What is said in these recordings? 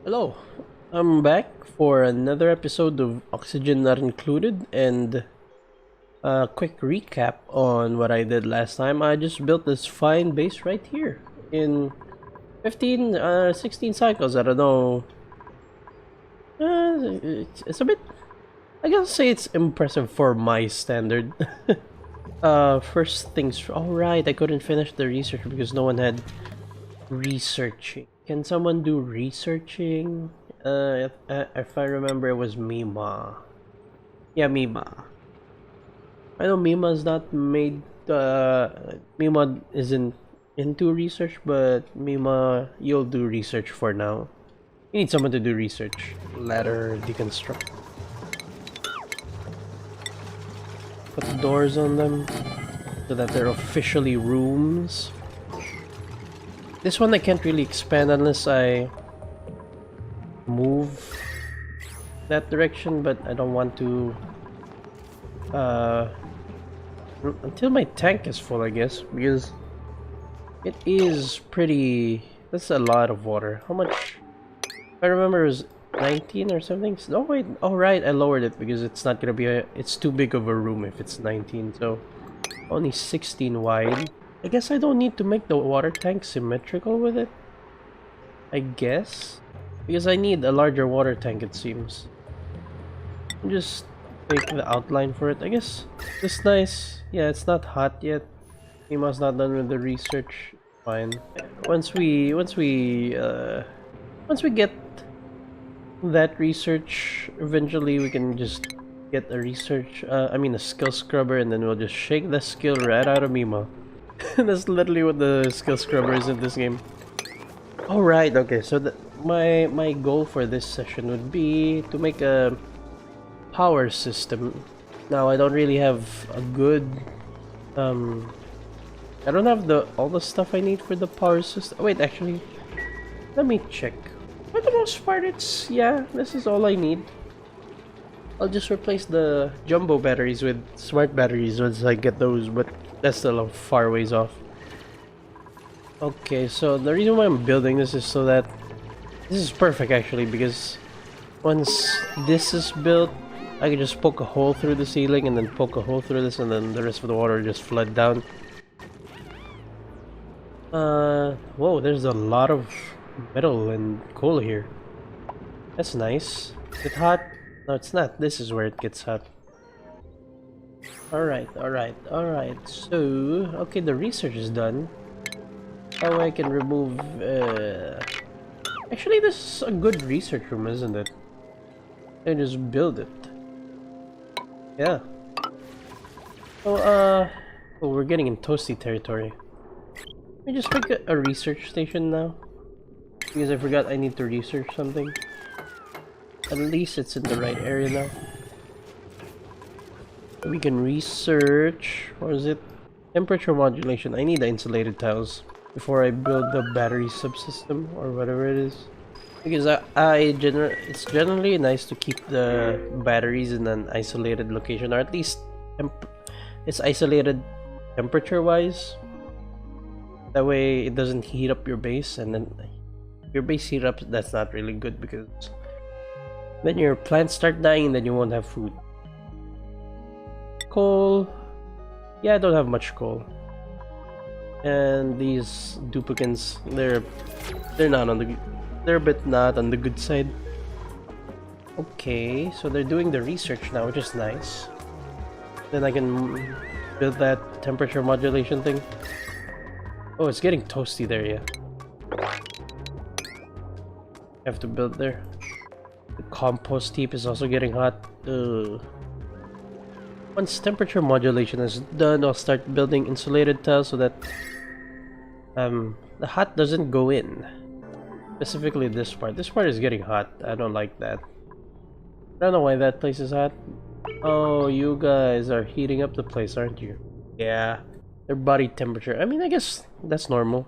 Hello, I'm back for another episode of Oxygen Not Included and a quick recap on what I did last time. I just built this fine base right here in 16 cycles. I don't know. It's a bit, I gotta say it's impressive for my standard. First things, alright, I couldn't finish the research because no one had researching. Can someone do researching? If I remember, it was Mima. Yeah, Mima. I know Mima's not made. Mima isn't into research, but Mima, you'll do research for now. You need someone to do research. Ladder deconstruct. Put doors on them so that they're officially rooms. This one I can't really expand unless I move that direction, but I don't want to until my tank is full, I guess, because it is pretty. That's a lot of water. How much? If I remember, it was 19 or something. Oh wait, oh right, I lowered it because it's not gonna be it's too big of a room if it's 19, so only 16 wide. I guess I don't need to make the water tank symmetrical with it, I guess, because I need a larger water tank, it seems. Just make the outline for it. I guess this nice. Yeah, it's not hot yet. Mima's not done with the research. Fine. Once we get that research, eventually we can just get a research. I mean a skill scrubber, and then we'll just shake the skill right out of Mima. That's literally what the skill scrubber is in this game. Alright, okay, so my goal for this session would be to make a power system. Now I don't really have a good I don't have all the stuff I need for the power system. Wait, actually, let me check. For the most part, yeah, this is all I need. I'll just replace the jumbo batteries with smart batteries once I get those, but that's still a far ways off. Okay, so the reason why I'm building this is so that this is perfect actually, because once this is built, I can just poke a hole through the ceiling and then poke a hole through this, and then the rest of the water just flood down. Whoa, there's a lot of metal and coal here. That's nice. Is it hot? No, it's not. This is where it gets hot. Alright. So, okay, the research is done. How I can remove, Actually, this is a good research room, isn't it? I just build it. Yeah. So, oh, we're getting in toasty territory. Let me just make a research station now, because I forgot I need to research something. At least it's in the right area now. We can research, what is it? Temperature modulation. I need the insulated tiles before I build the battery subsystem or whatever it is. Because it's generally nice to keep the batteries in an isolated location, or at least it's isolated temperature-wise. That way it doesn't heat up your base, and then if your base heat up, that's not really good, because then your plants start dying and then you won't have food. Coal. Yeah, I don't have much coal. And these duplicants, they're not on the they're a bit not on the good side. Okay, so they're doing the research now, which is nice. Then I can build that temperature modulation thing. Oh, it's getting toasty there, yeah. I have to build there. The compost heap is also getting hot. Ugh. Once temperature modulation is done, I'll start building insulated tiles so that the hot doesn't go in. Specifically this part. This part is getting hot. I don't like that. I don't know why that place is hot. Oh, you guys are heating up the place, aren't you? Yeah. Their body temperature. I mean, I guess that's normal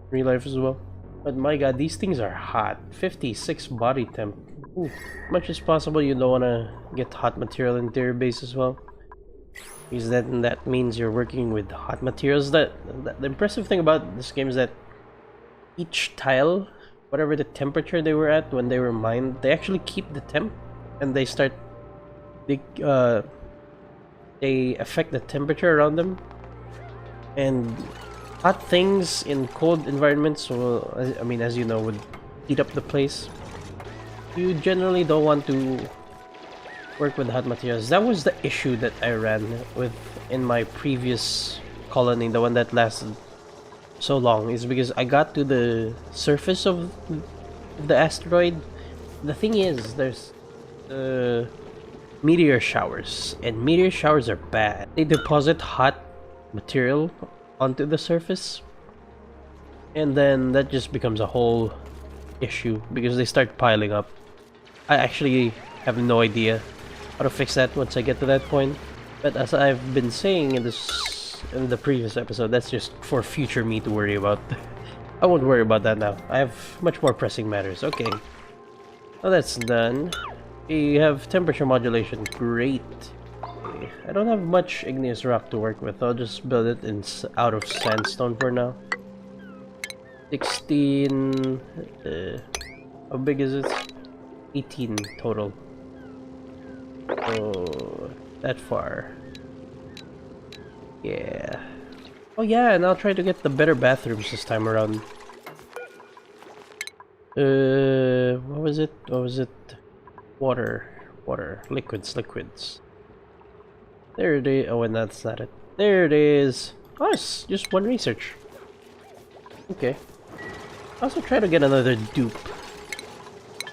in real life as well. But my god, these things are hot. 56 body temp. Ooh. Much as possible, you don't want to get hot material into your base as well, because that means you're working with hot materials. The impressive thing about this game is that each tile, whatever the temperature they were at when they were mined, they actually keep the temp, and they affect the temperature around them. And hot things in cold environments will, I mean, as you know, would heat up the place. You generally don't want to work with hot materials. That was the issue that I ran with in my previous colony, the one that lasted so long, is because I got to the surface of the asteroid. The thing is, there's meteor showers, and meteor showers are bad. They deposit hot material onto the surface, and then that just becomes a whole issue because they start piling up. I actually have no idea how to fix that once I get to that point, but as I've been saying in the previous episode, that's just for future me to worry about. I won't worry about that now. I have much more pressing matters. Okay, well, that's done. We have temperature modulation. Great. Okay. I don't have much igneous rock to work with. I'll just build it out of sandstone for now. 16. How big is it? 18 total. Oh, that far. Yeah. Oh yeah, and I'll try to get the better bathrooms this time around. What was it? What was it? Water. Liquids. There it is. Oh, and that's not it. There it is. Oh, it's just one research. Okay. I'll also try to get another dupe.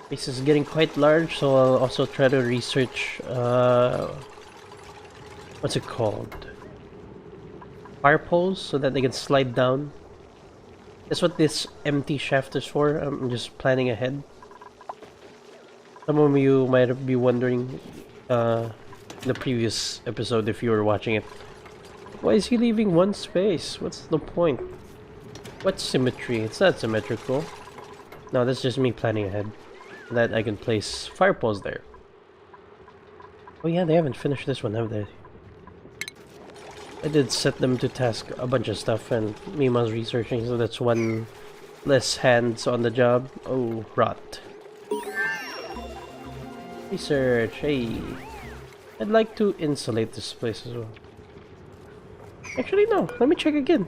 This is getting quite large, so I'll also try to research, what's it called? Fire poles, so that they can slide down. That's what this empty shaft is for. I'm just planning ahead. Some of you might be wondering, the previous episode, if you were watching it, why is he leaving one space? What's the point? What's symmetry? It's not symmetrical. No, that's just me planning ahead. That I can place fire poles there. Oh yeah, they haven't finished this one, have they? I did set them to task a bunch of stuff, and Mima's researching, so that's one less hands on the job. Oh, rot. Research, hey. I'd like to insulate this place as well. Actually, no, let me check again.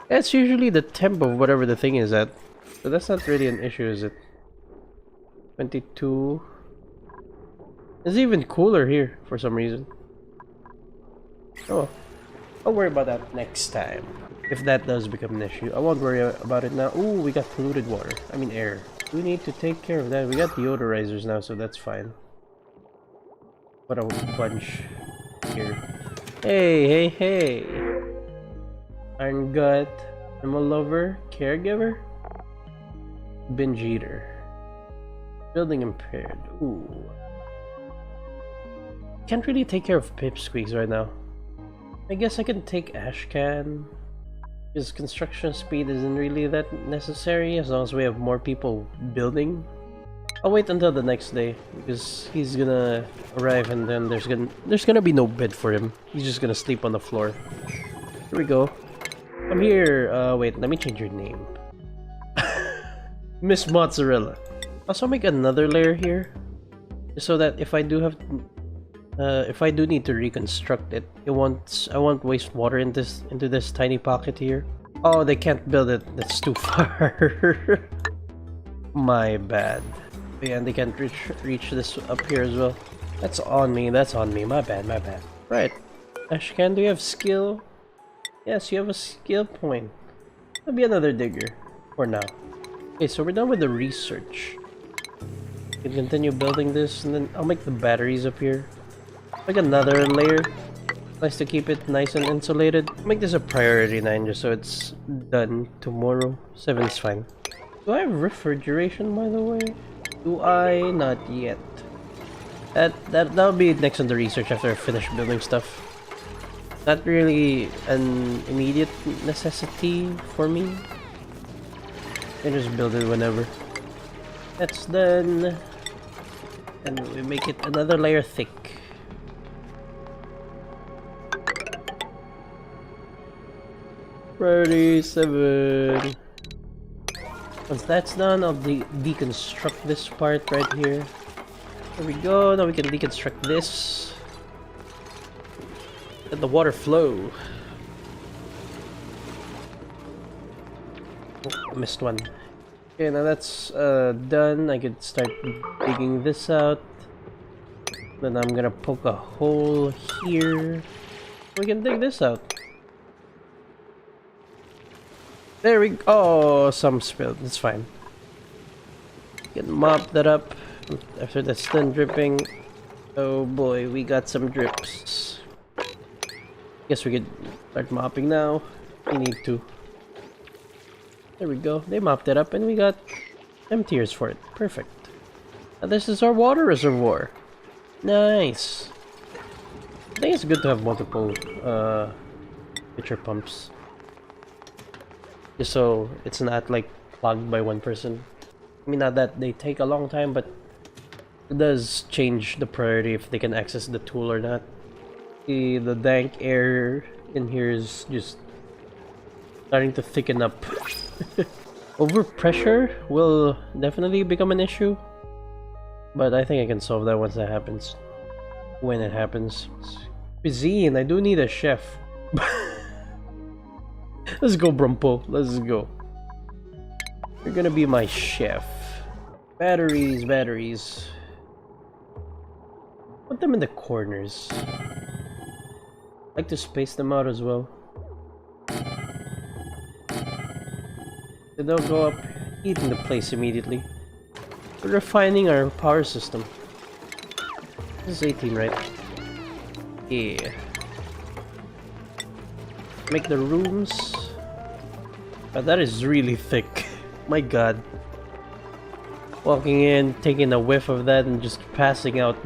That's usually the temp of whatever the thing is at. So that's not really an issue, is it? 22. It's even cooler here for some reason. Oh, I'll worry about that next time. If that does become an issue. I won't worry about it now. Ooh, we got polluted water. I mean air. We need to take care of that. We got deodorizers now, so that's fine. What a bunch here. Hey. Iron gut. Animal lover. Caregiver. Binge eater. Building impaired. Ooh. Can't really take care of pipsqueaks right now. I guess I can take Ashcan. His construction speed isn't really that necessary as long as we have more people building. I'll wait until the next day because he's gonna arrive and then there's gonna be no bed for him. He's just gonna sleep on the floor. Here we go. I'm here. Wait, let me change your name. Miss Mozzarella. Also make another layer here, so that if I do need to reconstruct it, I won't waste water into this tiny pocket here. Oh, they can't build it. That's too far. My bad. Yeah, and they can't reach this up here as well. That's on me. My bad. Right. Ashcan, do you have skill? Yes, you have a skill point. That'll be another digger for now. Okay, so we're done with the research. We can continue building this, and then I'll make the batteries up here. Make another layer. Nice to keep it nice and insulated. Make this a priority 9 just so it's done tomorrow. 7 is fine. Do I have refrigeration, by the way? Do I? Not yet. That'll be next on the research after I finish building stuff. Not really an immediate necessity for me. I just build it whenever. That's done. And we make it another layer thick. Priority 7. Once that's done, I'll deconstruct this part right here. There we go. Now we can deconstruct this. Let the water flow. Oh, I missed one. Okay, now that's done. I could start digging this out. Then I'm gonna poke a hole here. We can dig this out. There we go. Oh, some spilled. It's fine. You can mop that up after that's done dripping. Oh boy, we got some drips. Guess we could start mopping now. We need to. There we go. They mopped it up and we got emptiers for it. Perfect. Now this is our water reservoir. Nice. I think it's good to have multiple pitcher pumps. Just so it's not like clogged by one person. I mean, not that they take a long time, but it does change the priority if they can access the tool or not. The dank air in here is just starting to thicken up. Overpressure will definitely become an issue, but I think I can solve that once that happens. When it happens. Cuisine, I do need a chef. Let's go, Brumpo. Let's go. You're gonna be my chef. Batteries, batteries. Put them in the corners. I like to space them out as well. They don't go up heating the place immediately. We're refining our power system. This is 18, right? Yeah. Make the rooms. But that is really thick. My god. Walking in, taking a whiff of that, and just passing out.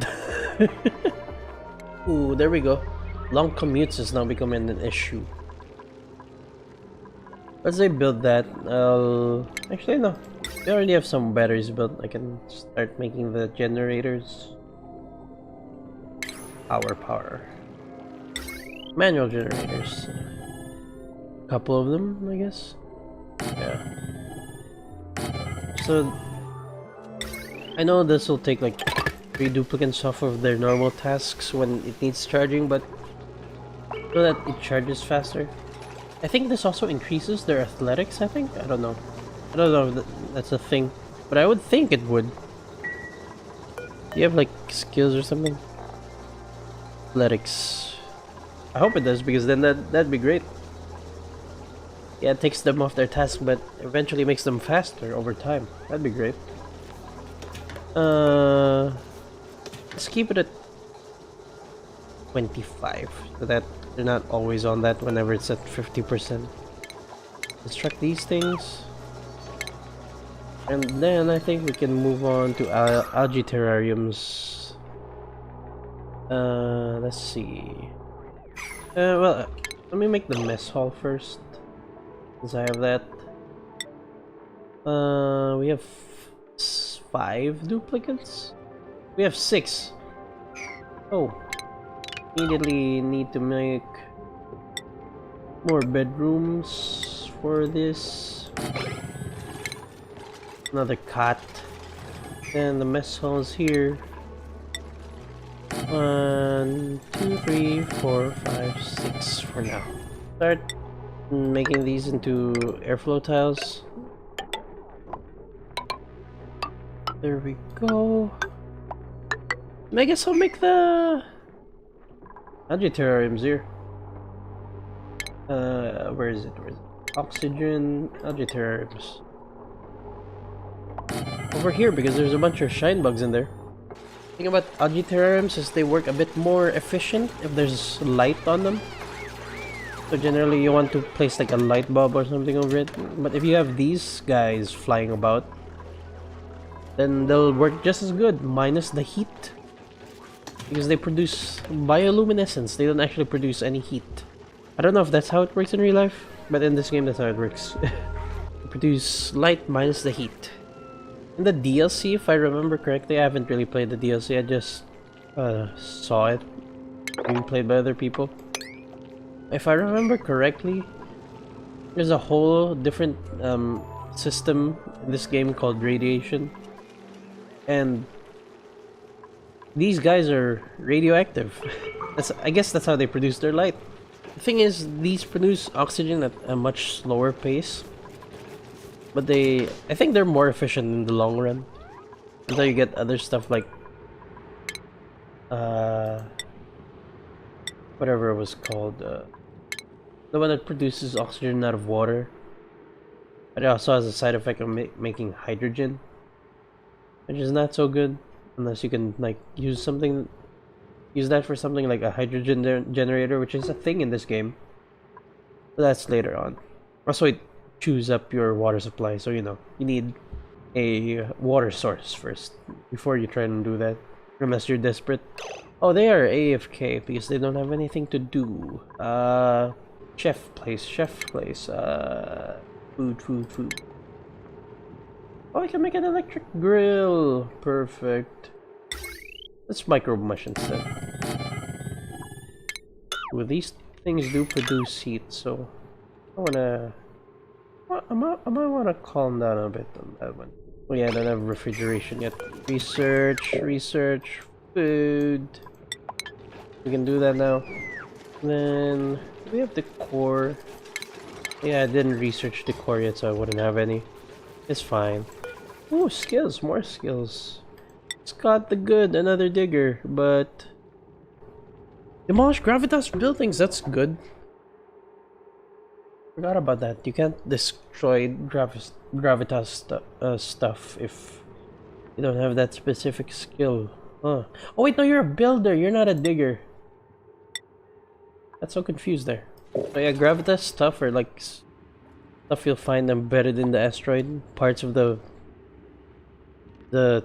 Ooh, there we go. Long commutes is now becoming an issue. Let's say build that. Actually, no. We already have some batteries built. I can start making the generators. Power. Manual generators. A couple of them, I guess. Yeah. So, I know this will take like 3 duplicants off of their normal tasks when it needs charging, but so that it charges faster. I think this also increases their athletics, I think? I don't know. I don't know if that's a thing, but I would think it would. Do you have like skills or something? Athletics. I hope it does, because then that'd be great. Yeah, it takes them off their task, but eventually makes them faster over time. That'd be great. Let's keep it at 25, so that they're not always on that whenever it's at 50%. Construct these things. And then I think we can move on to algae terrariums. Let's see. Well, let me make the mess hall first, since I have that. We have 5 duplicants? We have 6. Oh. Immediately need to make more bedrooms for this. Another cot. And the mess hall is here. 1, 2, 3, 4, 5, 6 for now. Start making these into airflow tiles. There we go. I guess I'll make the algae terrariums here. Where is it? Oxygen algae terrariums. Over here, because there's a bunch of shine bugs in there. The thing about algae terrariums is they work a bit more efficient if there's light on them. So generally you want to place like a light bulb or something over it. But if you have these guys flying about, then they'll work just as good, minus the heat. Because they produce bioluminescence, they don't actually produce any heat. I don't know if that's how it works in real life, but in this game that's how it works. They produce light minus the heat. In the DLC, if I remember correctly, I haven't really played the DLC, I just saw it being played by other people. If I remember correctly, there's a whole different system in this game called radiation, and these guys are radioactive. I guess that's how they produce their light. The thing is, these produce oxygen at a much slower pace, but I think they're more efficient in the long run. Until you get other stuff like whatever it was called, the one that produces oxygen out of water. But it also has a side effect of making hydrogen, which is not so good unless you can like use that for something like a hydrogen generator, which is a thing in this game. But that's later on. Also, it chews up your water supply, so you know you need a water source first before you try and do that, unless you're desperate. Oh, they are AFK because they don't have anything to do. Chef place. Food. Oh, I can make an electric grill. Perfect. Let's micro mush instead. Well, these things do produce heat, so I might wanna calm down a bit on that one. Oh yeah, I don't have refrigeration yet. Research, food. We can do that now. Then we have the core. Yeah, I didn't research the core yet, so I wouldn't have any. It's fine. Ooh, skills, more skills. Scott the Good, another digger, but demolish gravitas buildings. That's good. Forgot about that. You can't destroy gravitas stuff if you don't have that specific skill. Huh. Oh wait, no, you're a builder. You're not a digger. Got so confused there. So yeah, gravitas stuff are like stuff you'll find embedded in the asteroid. Parts of the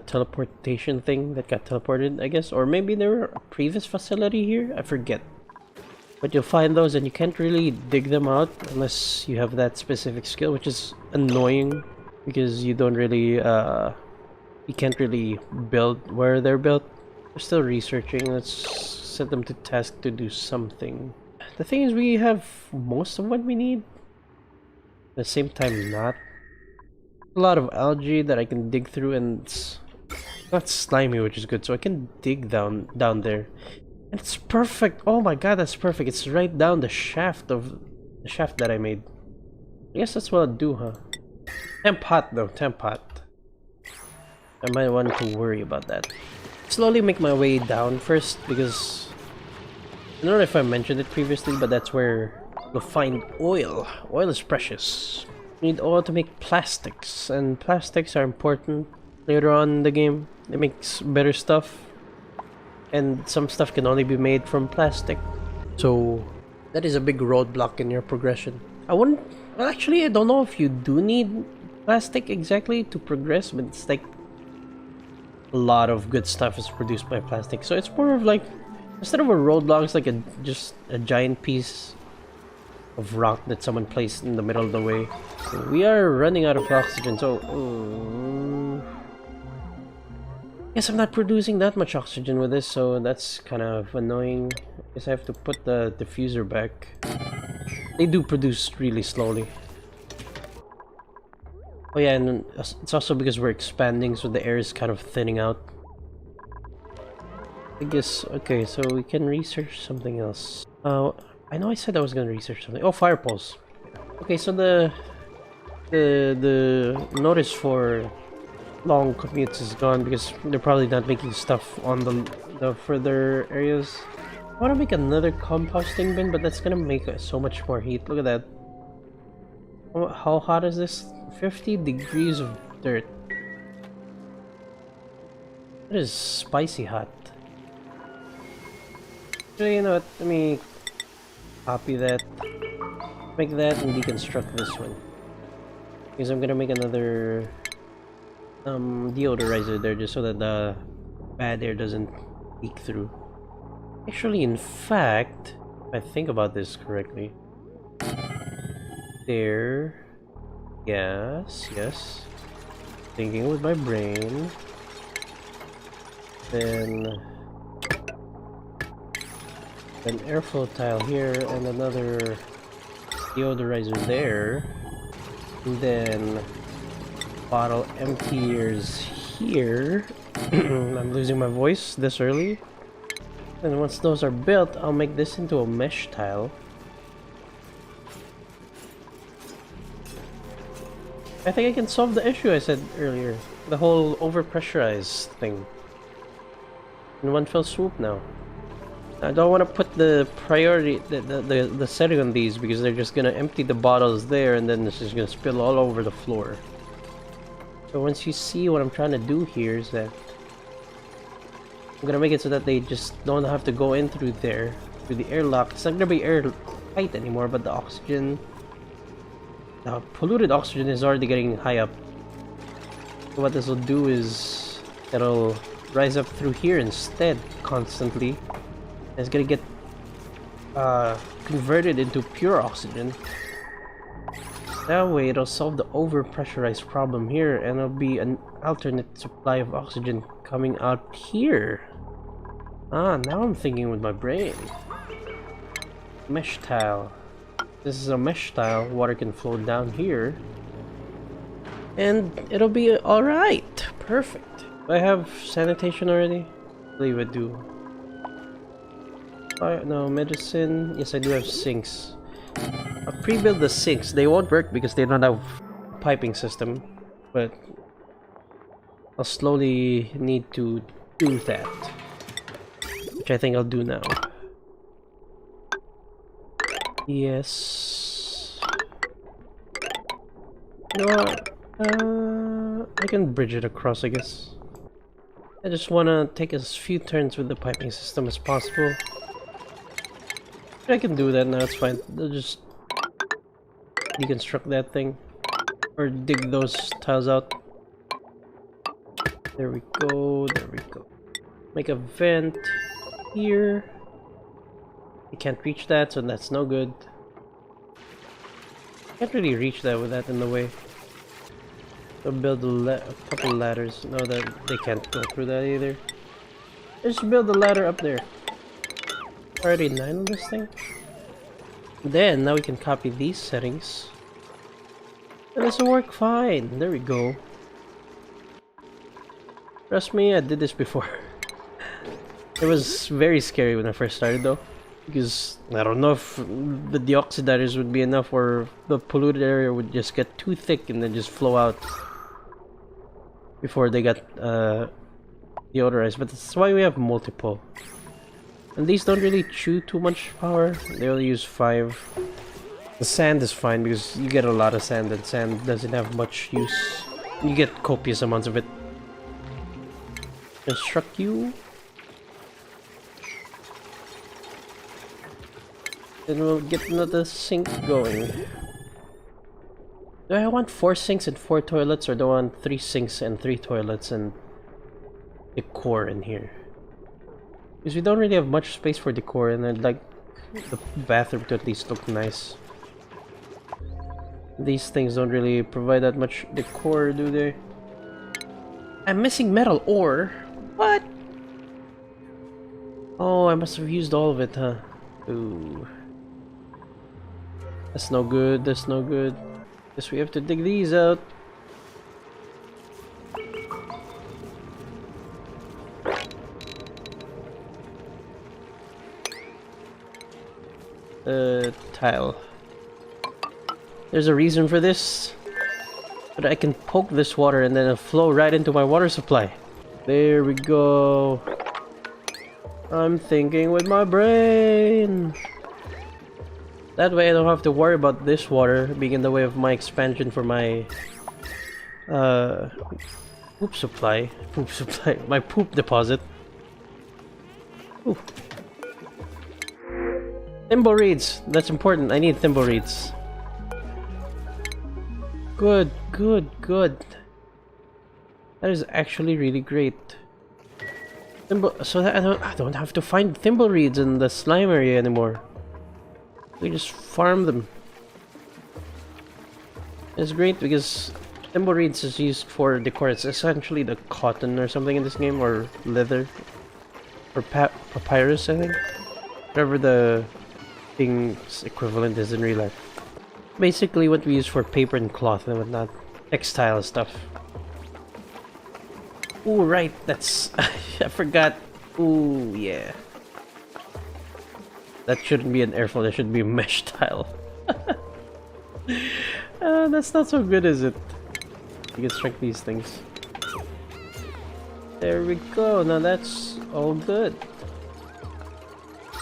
teleportation thing that got teleported, I guess, or maybe there were a previous facility here. I forget. But you'll find those, and you can't really dig them out unless you have that specific skill, which is annoying because you don't really you can't really build where they're built. We're still researching. Let's set them to task to do something. The thing is, we have most of what we need. At the same time, not. A lot of algae that I can dig through, and it's not slimy, which is good. So I can dig down there. And it's perfect. Oh my god, that's perfect. It's right down the shaft that I made. I guess that's what I'll do, huh? Temp hot though, temp hot. I might want to worry about that. Slowly make my way down first because I don't know if I mentioned it previously, but that's where you'll find oil. Oil is precious. You need oil to make plastics, and plastics are important later on in the game. It makes better stuff. And some stuff can only be made from plastic. So that is a big roadblock in your progression. Well, actually, I don't know if you do need plastic exactly to progress, but it's like a lot of good stuff is produced by plastic. So it's more of like, instead of a roadblock, it's like just a giant piece of rock that someone placed in the middle of the way. So we are running out of oxygen, so guess I'm not producing that much oxygen with this, so that's kind of annoying. Guess I have to put the diffuser back. They do produce really slowly. Oh yeah, and it's also because we're expanding, so the air is kind of thinning out. I guess, okay, so we can research something else. I know I said I was gonna research something. Oh, fire poles. Okay, so the notice for long commutes is gone because they're probably not making stuff on the further areas. I want to make another composting bin, but that's gonna make so much more heat. Look at that. How hot is this? 50 degrees of dirt. That is spicy hot. So you know what? Let me copy that, make that, and deconstruct this one. Because I'm gonna make another deodorizer there just so that the bad air doesn't leak through. Actually, in fact, if I think about this correctly, there, yes, thinking with my brain, then an airflow tile here and another deodorizer there, and then bottle emptiers here. I'm losing my voice this early. And once those are built, I'll make this into a mesh tile. I think I can solve the issue I said earlier. The whole overpressurized thing. In one fell swoop now. I don't want to put the priority, the setting on these because they're just gonna empty the bottles there and then it's just gonna spill all over the floor. So once you see what I'm trying to do here is that I'm gonna make it so that they just don't have to go in through there, through the airlock. It's not gonna be airtight anymore, but the oxygen, the polluted oxygen is already getting high up. So what this will do is it'll rise up through here instead constantly. It's gonna get converted into pure oxygen. That way it'll solve the overpressurized problem here and it'll be an alternate supply of oxygen coming out here. Ah, now I'm thinking with my brain. Mesh tile. This is a mesh tile, water can flow down here. And it'll be alright. Perfect. Do I have sanitation already? I believe I do. No, medicine. Yes, I do have sinks. I'll pre-build the sinks. They won't work because they don't have a piping system. But I'll slowly need to do that. Which I think I'll do now. Yes. You know what? I can bridge it across, I guess. I just want to take as few turns with the piping system as possible. I can do that now, it's fine. I'll just deconstruct that thing. Or dig those tiles out. There we go, there we go. Make a vent here. You can't reach that, so that's no good. Can't really reach that with that in the way. So build a couple ladders. No, that they can't go through that either. Just build a ladder up there. Already 9 on this thing. Then now we can copy these settings. And this will work fine. There we go. Trust me, I did this before. It was very scary when I first started though. Because I don't know if the deoxidizers would be enough or the polluted area would just get too thick and then just flow out before they got deodorized. But that's why we have multiple. And these don't really chew too much power. They only use 5. The sand is fine because you get a lot of sand and sand doesn't have much use. You get copious amounts of it. Construct you. Then we'll get another sink going. Do I want 4 sinks and 4 toilets or do I want 3 sinks and 3 toilets and decor in here? Because we don't really have much space for decor and I'd like the bathroom to at least look nice. These things don't really provide that much decor, do they? I'm missing metal ore. What? Oh, I must have used all of it, huh? Ooh. That's no good, that's no good. Guess we have to dig these out. Tile. There's a reason for this. But I can poke this water and then it'll flow right into my water supply. There we go. I'm thinking with my brain. That way I don't have to worry about this water being in the way of my expansion for my poop supply. My poop deposit. Ooh. Thimble reeds. That's important. I need thimble reeds. Good, good, good. That is actually really great. So that I don't have to find thimble reeds in the slime area anymore. We just farm them. It's great because thimble reeds is used for decor. It's essentially the cotton or something in this game, or leather, or papyrus, I think. Whatever the thing's equivalent is in real life. Basically what we use for paper and cloth and whatnot. Textile stuff. Oh, right, that's... I forgot. Oh, yeah. That shouldn't be an airflow, that should be a mesh tile. That's not so good, is it? You can strike these things. There we go, now that's all good.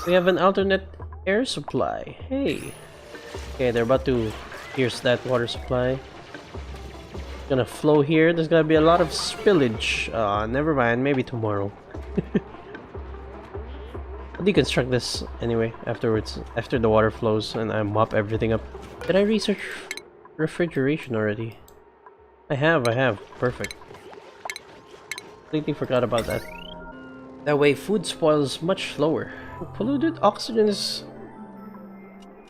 We have an alternate air supply. Hey. Okay, they're about to pierce that water supply. Gonna flow here. There's gonna be a lot of spillage. Never mind. Maybe tomorrow. I'll deconstruct this anyway afterwards. After the water flows and I mop everything up. Did I research refrigeration already? I have. Perfect. Completely forgot about that. That way food spoils much slower. Polluted oxygen is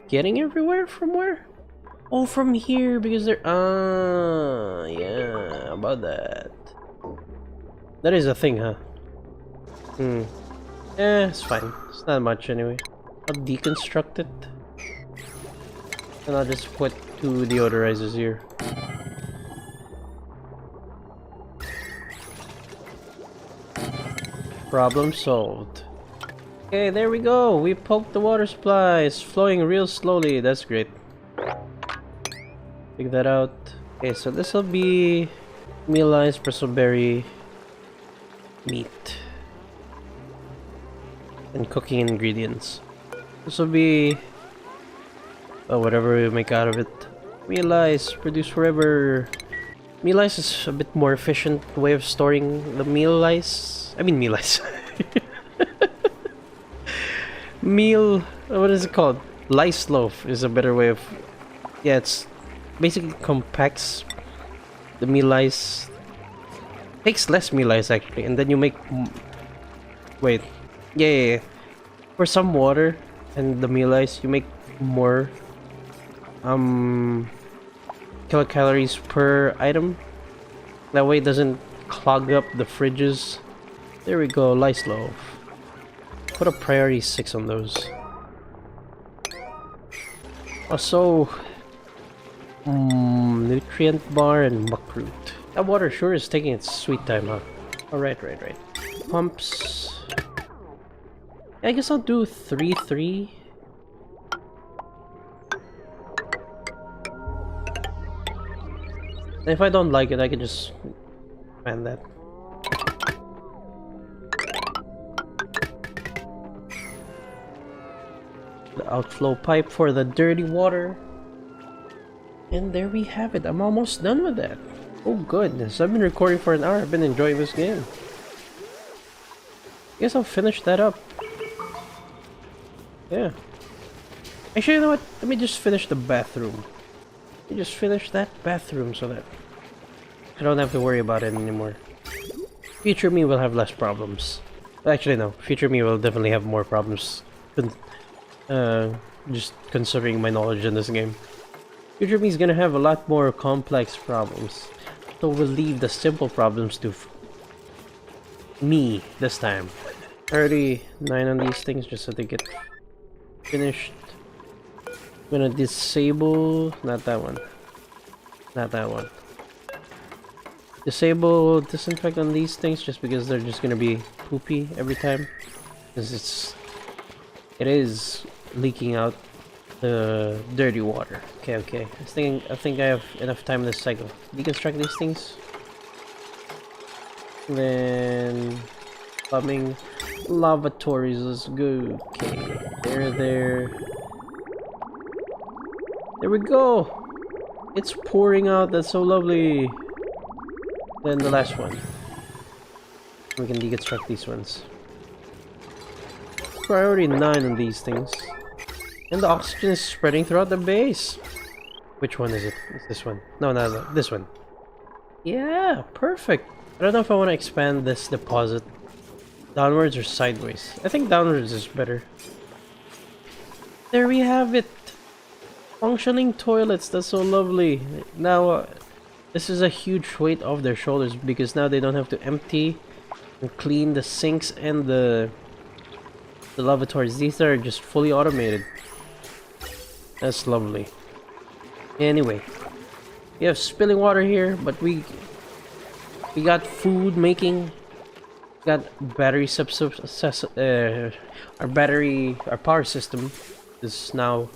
getting everywhere from where? Oh, from here, because they're... yeah, about that. That is a thing, huh? It's fine. It's not much anyway. I'll deconstruct it. And I'll just put 2 deodorizers here. Problem solved. Okay, there we go. We poked the water supply. It's flowing real slowly. That's great. Pick that out. Okay, so this will be mealized bristleberry meat and cooking ingredients. This will be whatever we make out of it. Mealized, produce forever. Mealized is a bit more efficient way of storing the mealized. I mean mealized. Meal. What is it called? Lice loaf is a better way of. Yeah, it's. Basically compacts the meal ice. Takes less meal ice actually, and then you make. Wait, yeah. For some water and the meal ice, you make more kilocalories per item. That way, it doesn't clog up the fridges. There we go, lice loaf. Put a priority 6 on those. Also. Nutrient bar and muckroot. That water sure is taking its sweet time, huh? Oh, right. Pumps. I guess I'll do 3-3. And if I don't like it, I can just ban that. The outflow pipe for the dirty water. And there we have it. I'm almost done with that. Oh goodness, I've been recording for an hour. I've been enjoying this game. Guess I'll finish that up. Yeah. Actually, you know what? Let me just finish the bathroom. Let me just finish that bathroom so that I don't have to worry about it anymore. Future me will have less problems. Actually, no. Future me will definitely have more problems. Just considering my knowledge in this game. Future me is gonna have a lot more complex problems. So we'll leave the simple problems to me this time. 39 on these things just so they get finished. I'm gonna disable... not that one. Not that one. Disable disinfect on these things just because they're just gonna be poopy every time. Because it is leaking out the dirty water. Okay. I think I have enough time in this cycle. Deconstruct these things. Then plumbing, lavatories. Let's go. Okay, there. There we go. It's pouring out. That's so lovely. Then the last one. We can deconstruct these ones. Priority 9 on these things. And the oxygen is spreading throughout the base. Which one is it? It's this one. No, this one. Yeah, perfect. I don't know if I want to expand this deposit downwards or sideways. I think downwards is better. There we have it. Functioning toilets. That's so lovely. Now, this is a huge weight off their shoulders because now they don't have to empty and clean the sinks and the lavatories. These are just fully automated. That's lovely. Anyway, we have spilling water here, but we We got food making. Got battery our power system is now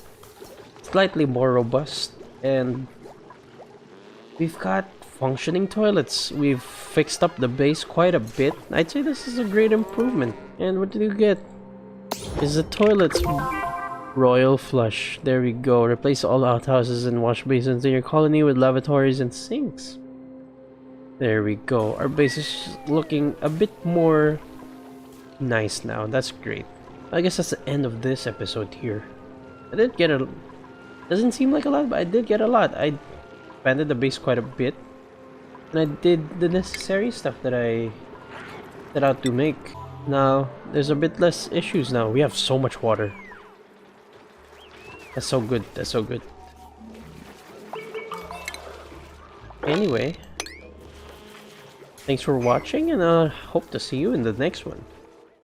slightly more robust, and we've got functioning toilets. We've fixed up the base quite a bit. I'd say this is a great improvement. And what did you get? Is the toilets royal flush. There we go. Replace all outhouses and wash basins in your colony with lavatories and sinks. There we go. Our base is looking a bit more nice now. That's great. I guess that's the end of this episode here. I did get a... Doesn't seem like a lot, but I did get a lot. I expanded the base quite a bit. And I did the necessary stuff that I set out to make. Now, there's a bit less issues now. We have so much water. That's so good. That's so good. Anyway, thanks for watching, and I hope to see you in the next one.